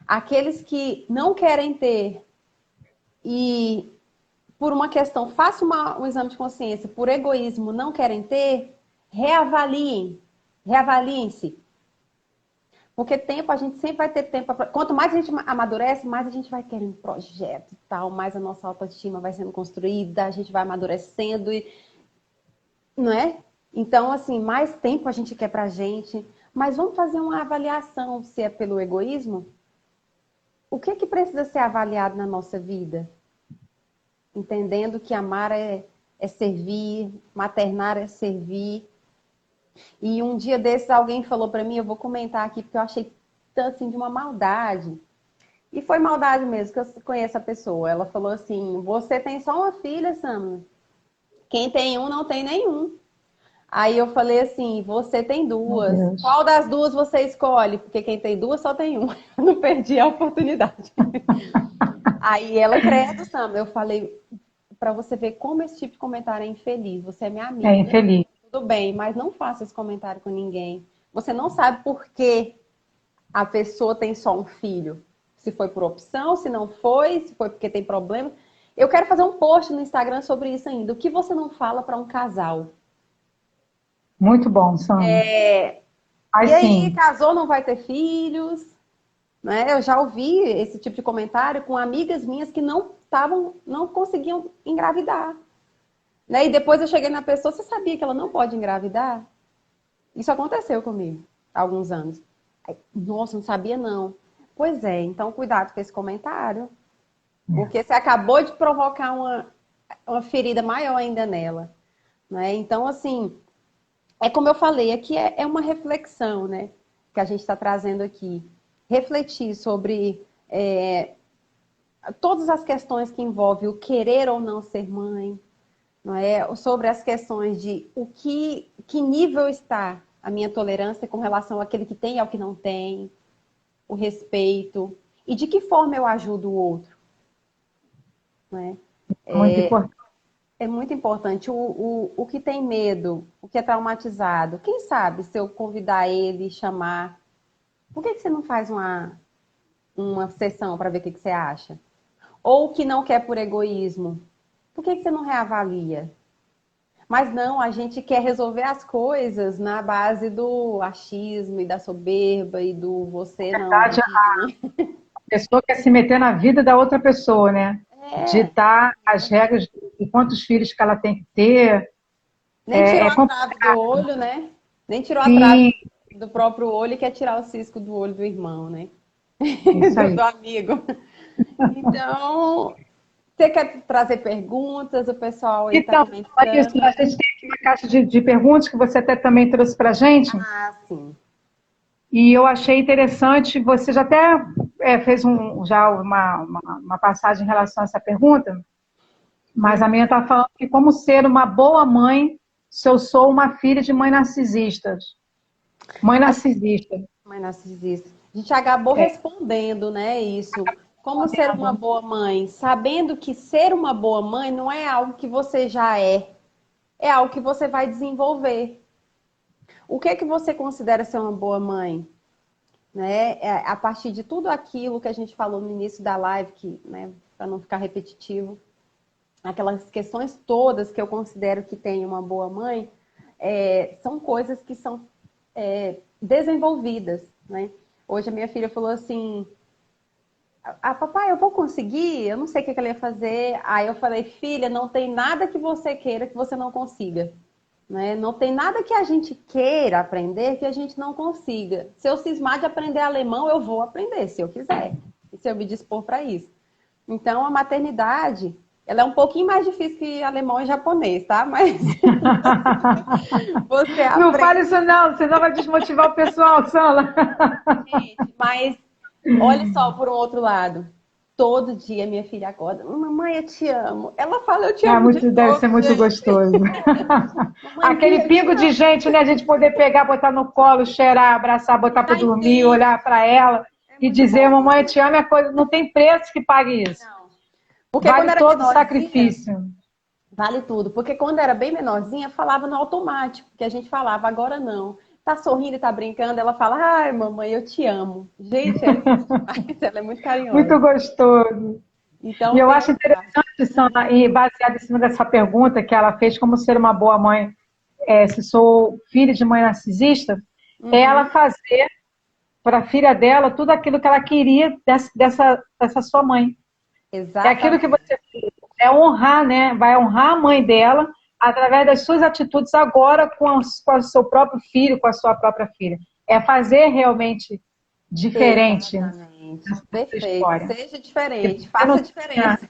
Aqueles que não querem ter e por uma questão, faça um exame de consciência, por egoísmo, não querem ter, reavaliem, reavaliem-se. Porque tempo, a gente sempre vai ter tempo. Quanto mais a gente amadurece, mais a gente vai querendo projeto e tal, mais a nossa autoestima vai sendo construída, a gente vai amadurecendo, não é? Então, assim, mais tempo a gente quer pra gente. Mas vamos fazer uma avaliação se é pelo egoísmo? O que que precisa ser avaliado na nossa vida? Entendendo que amar é servir, maternar é servir. E um dia desses alguém falou para mim, eu vou comentar aqui porque eu achei assim de uma maldade. E foi maldade mesmo, que eu conheço a pessoa. Ela falou assim: "Você tem só uma filha, Sam. Quem tem um não tem nenhum." Aí eu falei assim: "Você tem Meu duas. Deus. Qual das duas você escolhe? Porque quem tem duas só tem um." Eu não perdi a oportunidade. Aí ela, credo, Sam. Eu falei, para você ver como esse tipo de comentário é infeliz. Você é minha É amiga, infeliz. tudo bem, mas não faça esse comentário com ninguém. Você não sabe por que a pessoa tem só um filho. Se foi por opção, se não foi, se foi porque tem problema. Eu quero fazer um post no Instagram sobre isso ainda. O que você não fala para um casal? Muito bom, Sam. E Mas aí, sim, casou, não vai ter filhos? Né? Eu já ouvi esse tipo de comentário com amigas minhas que não conseguiam engravidar. Né? E depois eu cheguei na pessoa, você sabia que ela não pode engravidar? Isso aconteceu comigo há alguns anos. Aí, nossa, não sabia não. Pois é, então cuidado com esse comentário. Porque você acabou de provocar uma ferida maior ainda nela. Né? Então, assim, é como eu falei, aqui é uma reflexão, né? Que a gente está trazendo aqui. Refletir sobre todas as questões que envolvem o querer ou não ser mãe, não é? Sobre as questões de que nível está a minha tolerância com relação àquele que tem e ao que não tem, o respeito, e de que forma eu ajudo o outro, né? muito importante. É muito importante. O que tem medo, o que é traumatizado, quem sabe se eu convidar ele, chamar, por que você não faz uma sessão para ver o que você acha? Ou que não quer por egoísmo? Por que você não reavalia? Mas não, a gente quer resolver as coisas na base do achismo e da soberba e do você Na não, verdade, imagina. a pessoa quer se meter na vida da outra pessoa, né? É, Ditar as regras de quantos filhos que ela tem que ter. nem tirou É a trave do complicado. olho, né? Nem tirou a trave Sim, do próprio olho e quer tirar o cisco do olho do irmão, né? isso Do aí. amigo. Então, você quer trazer perguntas? O pessoal aí tá Então, isso, comentando. a gente tem aqui uma caixa de perguntas que você até também trouxe para a gente. Ah, sim. E eu achei interessante, você já até fez já uma passagem em relação a essa pergunta, mas a minha está falando que como ser uma boa mãe se eu sou uma filha de mãe narcisista. Mãe narcisista. Mãe narcisista. A gente acabou É, respondendo, né, isso. Como ser uma podendo. boa mãe? Sabendo que ser uma boa mãe não é algo que você já é algo que você vai desenvolver. O que é que você considera ser uma boa mãe? Né? A partir de tudo aquilo que a gente falou no início da live, que, né, para não ficar repetitivo, aquelas questões todas que eu considero que tem uma boa mãe, são coisas que são desenvolvidas, né? Hoje a minha filha falou assim, papai, eu vou conseguir? Eu não sei o que ela ia fazer. Aí eu falei, filha, não tem nada que você queira que você não consiga. Né? Não tem nada que a gente queira aprender que a gente não consiga. Se eu cismar de aprender alemão, eu vou aprender, se eu quiser. E se eu me dispor para isso. Então, a maternidade, ela é um pouquinho mais difícil que alemão e japonês, tá? Mas você Não fale aprende, isso não, senão vai desmotivar o pessoal, Sala. gente. Mas olha só por um outro lado. Todo dia minha filha acorda, mamãe, eu te amo. Ela fala, eu te amo de Deve ser novo, muito gente. gostoso. Mamãezinha, Aquele eu te pingo de amo. gente, né? A gente poder pegar, botar no colo, cheirar, abraçar, botar para Já dormir, entende. olhar para ela É e muito dizer, bom. mamãe, eu te amo, é coisa, não tem preço que pague isso. Não. Porque quando Vale era todo o menorzinha, sacrifício. vale tudo. Porque quando era bem menorzinha, falava no automático, que a gente falava, agora não. Tá sorrindo e tá brincando, ela fala, ai, mamãe, eu te amo. Gente, é lindo demais, ela é muito Muito carinhosa. gostoso. E Então eu tem acho essa parte. interessante, Sandra, e baseado em cima dessa pergunta que ela fez, como ser uma boa mãe, se sou filha de mãe narcisista, é ela Uhum, fazer para a filha dela tudo aquilo que ela queria dessa sua mãe. É aquilo que exatamente. você honrar, né? Vai honrar a mãe dela através das suas atitudes agora com o seu próprio filho, com a sua própria filha. É fazer realmente diferente Exatamente. essa Perfeito. história. Seja Porque diferente, você não faça a tinha diferença.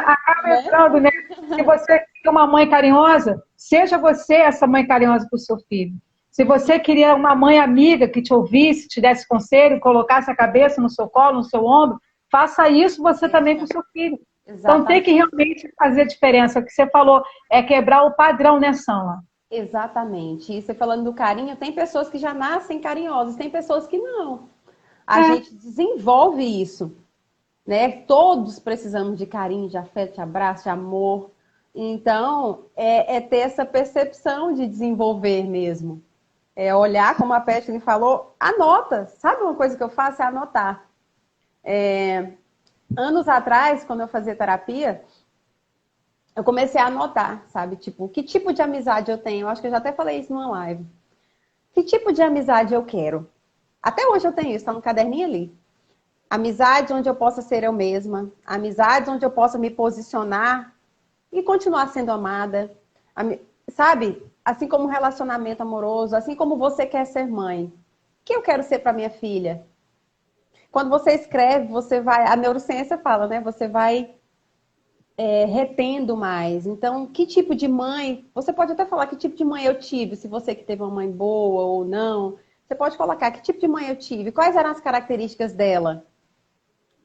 acaba Né? entrando, né? Se você quer uma mãe carinhosa, seja você essa mãe carinhosa para o seu filho. Se você queria uma mãe amiga que te ouvisse, te desse conselho, colocasse a cabeça no seu colo, no seu ombro, faça isso você também com o seu filho. Então tem que Exatamente. realmente fazer diferença. O que você falou é quebrar o padrão, né, Sala? Exatamente. E você falando do carinho, tem pessoas que já nascem carinhosas, tem pessoas que não. A É, gente desenvolve isso, né? Todos precisamos de carinho, de afeto, de abraço, de amor. Então, é ter essa percepção de desenvolver mesmo. É olhar, como a Petra falou, anota. Sabe uma coisa que eu faço? É anotar. Anos atrás, quando eu fazia terapia, eu comecei a anotar, sabe? Tipo, que tipo de amizade eu tenho? Eu acho que eu já até falei isso numa live. Que tipo de amizade eu quero? Até hoje eu tenho isso, tá no caderninho ali. Amizades onde eu possa ser eu mesma. Amizades onde eu possa me posicionar e continuar sendo amada. Sabe? Assim como um relacionamento amoroso, assim como você quer ser mãe. O que eu quero ser para minha filha? Quando você escreve, você vai. A neurociência fala, né? Você vai retendo mais. Então, que tipo de mãe? Você pode até falar que tipo de mãe eu tive, se você que teve uma mãe boa ou não. Você pode colocar que tipo de mãe eu tive, quais eram as características dela.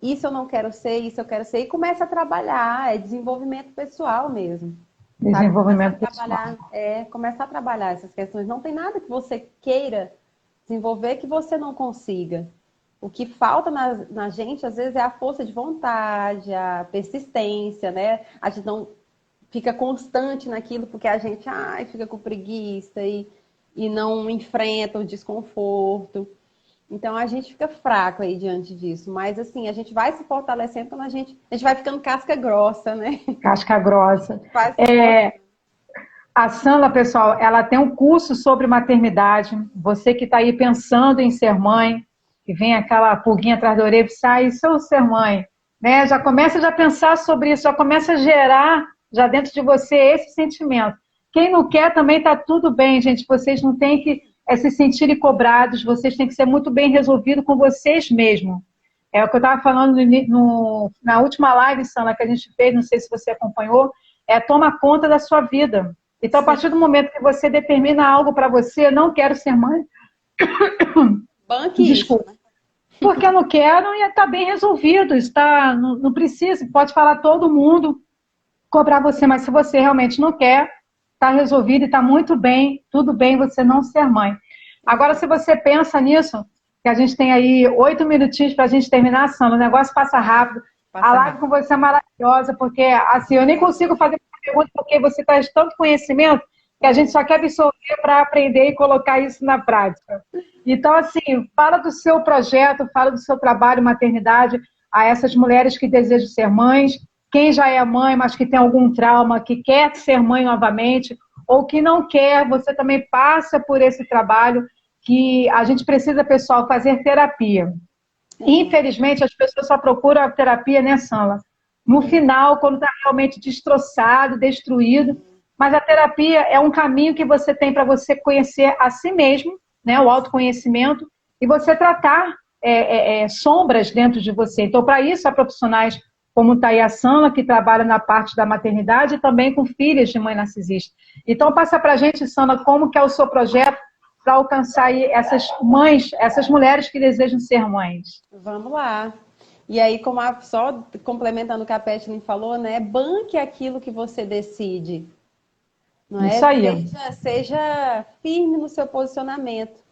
Isso eu não quero ser, isso eu quero ser. E começa a trabalhar, é desenvolvimento pessoal mesmo. Sabe? desenvolvimento pessoal. Começar a trabalhar essas questões. Não tem nada que você queira desenvolver que você não consiga. O que falta na gente, às vezes, é a força de vontade, a persistência, né? A gente não fica constante naquilo porque a gente fica com preguiça e não enfrenta o desconforto. Então a gente fica fraco aí diante disso. Mas assim, a gente vai se fortalecendo quando a gente vai ficando casca grossa, né? Casca grossa. Vai se É, esforçando. a Sandra, pessoal, ela tem um curso sobre maternidade. Você que está aí pensando em ser mãe, que vem aquela pulguinha atrás da orelha e sai, se eu ser mãe, né? Já começa a pensar sobre isso, já começa a gerar já dentro de você esse sentimento. Quem não quer também está tudo bem, gente. Vocês não têm que se sentirem cobrados, vocês têm que ser muito bem resolvidos com vocês mesmos. É o que eu estava falando na última live, Sandra, que a gente fez, não sei se você acompanhou, toma conta da sua vida. Então, a partir do momento que você determina algo para você, não quero ser mãe, Banque desculpa, isso, né? porque eu não quero e está bem resolvido, está, não precisa, pode falar todo mundo, cobrar você, mas se você realmente não quer, está resolvido e está muito bem, tudo bem você não ser mãe. Agora, se você pensa nisso, que a gente tem aí 8 minutinhos para a gente terminar, Sandra, o negócio passa rápido. A live com você é maravilhosa, porque assim, eu nem consigo fazer pergunta porque você traz tanto conhecimento que a gente só quer absorver para aprender e colocar isso na prática. Então, assim, fala do seu projeto, fala do seu trabalho maternidade a essas mulheres que desejam ser mães, quem já é mãe, mas que tem algum trauma, que quer ser mãe novamente, ou que não quer, você também passa por esse trabalho que a gente precisa, pessoal, fazer terapia. Infelizmente, as pessoas só procuram a terapia, né, Sandra? No final, quando está realmente destroçado, destruído. Mas a terapia é um caminho que você tem para você conhecer a si mesmo, né, o autoconhecimento, e você tratar sombras dentro de você. Então, para isso, há profissionais como está aí a Sandra, que trabalha na parte da maternidade e também com filhas de mãe narcisista. Então, passa para a gente, Sandra, como que é o seu projeto para alcançar aí essas mães, essas mulheres que desejam ser mães. Vamos lá. E aí, só complementando o que a Petlin falou, né? Banque aquilo que você decide. Não é? Isso aí. Seja firme no seu posicionamento.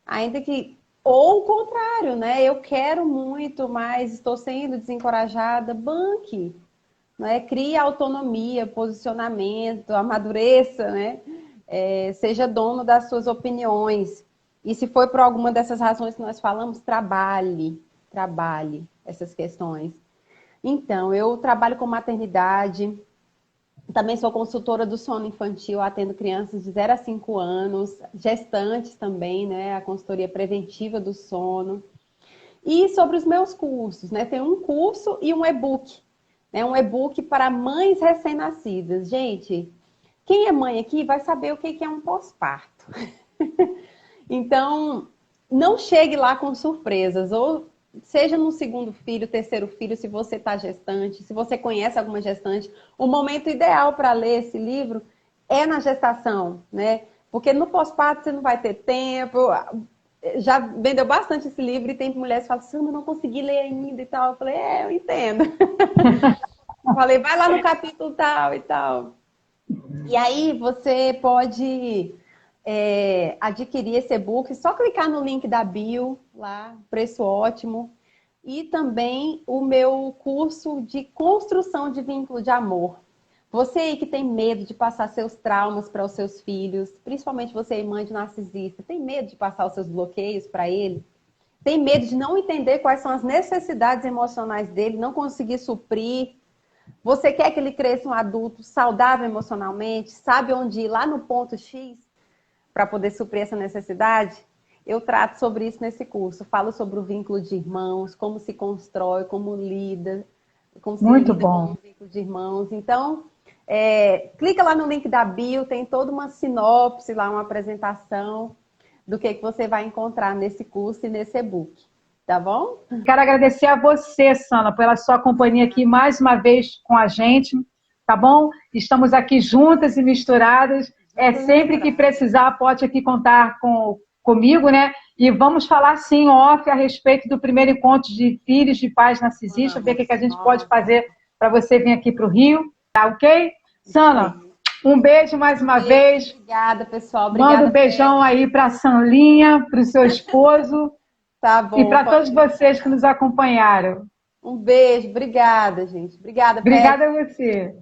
Ainda que. Ou o contrário, né? Eu quero muito, mas estou sendo desencorajada. Banque. Não é? Crie autonomia, posicionamento, amadureça, né? Seja dono das suas opiniões. E se for por alguma dessas razões que nós falamos, trabalhe essas questões. Então, eu trabalho com maternidade, também sou consultora do sono infantil, atendo crianças de 0 a 5 anos, gestantes também, né? A consultoria preventiva do sono. E sobre os meus cursos, né? Tem um curso e um e-book, né? Um e-book para mães recém-nascidas. Gente, quem é mãe aqui vai saber o que é um pós-parto. Então, não chegue lá com surpresas, ou seja no segundo filho, terceiro filho, se você está gestante, se você conhece alguma gestante, o momento ideal para ler esse livro é na gestação, né? Porque no pós-parto você não vai ter tempo. Já vendeu bastante esse livro e tem mulheres que falam assim, eu não consegui ler ainda e tal. Eu falei, eu entendo. Eu falei, vai lá no capítulo tal e tal. E aí você pode adquirir esse e-book, só clicar no link da bio, lá, preço ótimo. E também o meu curso de construção de vínculo de amor. Você aí que tem medo de passar seus traumas para os seus filhos, principalmente você, mãe de narcisista, tem medo de passar os seus bloqueios para ele? Tem medo de não entender quais são as necessidades emocionais dele, não conseguir suprir? Você quer que ele cresça um adulto saudável emocionalmente, sabe onde ir lá no ponto X para poder suprir essa necessidade? Eu trato sobre isso nesse curso. Falo sobre o vínculo de irmãos, como se constrói, como lida, como se Muito lida com bom. o vínculo de irmãos. Então, clica lá no link da bio, tem toda uma sinopse lá, uma apresentação do que você vai encontrar nesse curso e nesse e-book. Tá bom? Quero agradecer a você, Sandra, pela sua companhia aqui mais uma vez com a gente, tá bom? Estamos aqui juntas e misturadas. Sempre que precisar, pode aqui contar comigo, né? E vamos falar, sim, off, a respeito do primeiro encontro de filhos de pais narcisistas, ver o que a gente pode fazer para você vir aqui para o Rio, tá ok? Sandra, um beijo mais uma vez. Obrigada, pessoal. Obrigada, manda um beijão aí para a Sanlinha, para o seu esposo. Tá bom. E para todos vocês que nos acompanharam. Um beijo. Obrigada, gente. Obrigada, Obrigada a você.